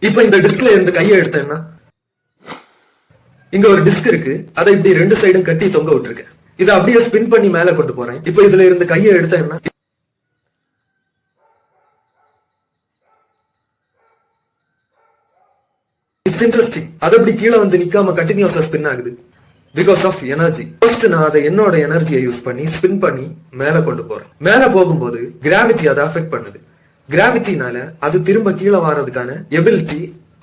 இப்ப இந்த டிஸ்க்ல இருந்து கையை எடுத்தேன்னா இங்க ஒரு டிஸ்க் இருக்கு, அதை இப்படி ரெண்டு சைடும் கட்டி தொங்க விட்டுருக்கேன். இதை அப்படியே ஸ்பின் பண்ணி மேல கொண்டு போறேன். இப்ப இதுல இருந்து கையை எடுத்தேன்னா இட்ஸ் இன்ட்ரெஸ்டிங். அது அப்படி கீழே வந்து நிக்காம கண்டினியூஸா ஸ்பின் ஆகுது பிகாஸ் ஆஃப் எனர்ஜி. ஃபர்ஸ்ட் நான் அதை என்னோட எனர்ஜியை யூஸ் பண்ணி ஸ்பின் பண்ணி மேல கொண்டு போறேன். மேல போகும்போது கிராவிட்டி அதை அஃபெக்ட் பண்ணுது. கிராவிட்டினால அது திரும்ப கீழே வர்றதுக்கான எபிலிட்டி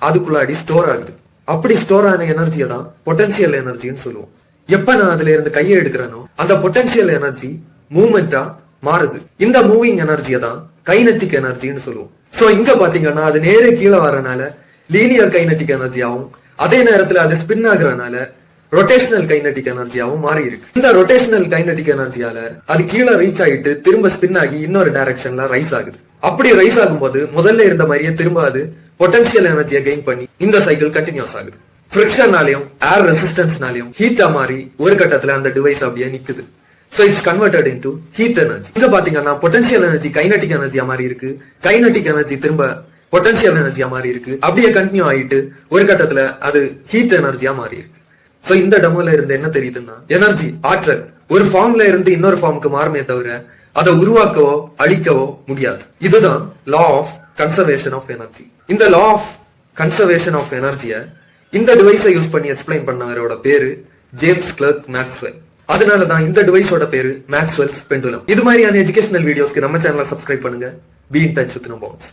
அதுக்குள்ளாடி ஸ்டோர் ஆகுது. அப்படி ஸ்டோர் ஆன எனர்ஜியை தான் பொட்டன்ஷியல் எனர்ஜின்னு சொல்லுவோம். எப்ப நான் அதுல இருந்து கையை எடுக்கிறேனோ அந்த பொட்டன்ஷியல் எனர்ஜி மூவ்மெண்டா மாறுது. இந்த மூவிங் எனர்ஜியை தான் கைனெட்டிக் எனர்ஜின்னு சொல்லுவோம். சோ இங்க பாத்தீங்கன்னா அது நேரே கீழே வரனால லீனியர் கைனெட்டிக் எனர்ஜியாவும், அதே நேரத்துல அது ஸ்பின் ஆகுறதுனால ரொட்டேஷனல் கைனெட்டிக் எனர்ஜியாவும் மாறி இருக்கு. இந்த ரொட்டேஷனல் கைனெட்டிக் எனர்ஜியால அது கீழே ரீச் ஆகிட்டு திரும்ப ஸ்பின் ஆகி இன்னொரு டைரக்ஷன்ல ரைஸ் ஆகுது. அப்படி ரைஸ் ஆகும்போது முதல்ல இருந்த மாதிரியே திரும்ப அது பொட்டன்ஷியல் எனர்ஜியை கெயின் பண்ணி இந்த சைக்கிள் கண்டினியூஸ் ஆகுது. ஃபிரிக்ஷனாலையும் ஏர் ரெசிஸ்டன்ஸ்னாலையும் ஹீட்டா மாறி ஒரு கட்டத்துல அந்த டிவைஸ் அப்படியே நிக்குது. So it's converted into heat energy. இங்க பாத்தீங்கன்னா பொட்டன்ஷியல் எனர்ஜி கைனெட்டிக் எனர்ஜியா மாறி இருக்கு, கைனெட்டிக் எனர்ஜி திரும்ப பொட்டன்ஷியல் எனர்ஜியா மாறி இருக்கு. அப்படியே கண்டினியூ ஆயிட்டு ஒரு கட்டத்துல அது ஹீட் எனர்ஜியா மாறி இருக்கு. சோ இந்த டெமோல இருந்து என்ன தெரியுதுன்னா, எனர்ஜி ஆற்றல் ஒரு ஃபார்ம்ல இருந்து இன்னொரு ஃபார்முக்கு மாறுமே தவிர அதை உருவாக்கவோ அழிக்கவோ முடியாது. இதுதான் law of conservation of energy. இந்த லா ஆஃப் கன்சர்வேஷன் ஆஃப் எனர்ஜியை இந்த டிவைஸை யூஸ் பண்ணி எக்ஸ்பிளைன் பண்ணவரோட பேரு ஜேம்ஸ் கிளர்க் மேக்ஸ்வெல். அதனாலதான் இந்த டிவைஸோட பேரு மேக்ஸ்வெல்ஸ் பெண்டுலம். இது மாதிரியான எஜுகேஷனல் வீடியோஸ்க்கு நம்ம சேனலை சப்ஸ்கிரைப் பண்ணுங்க. Be in touch with no pounds.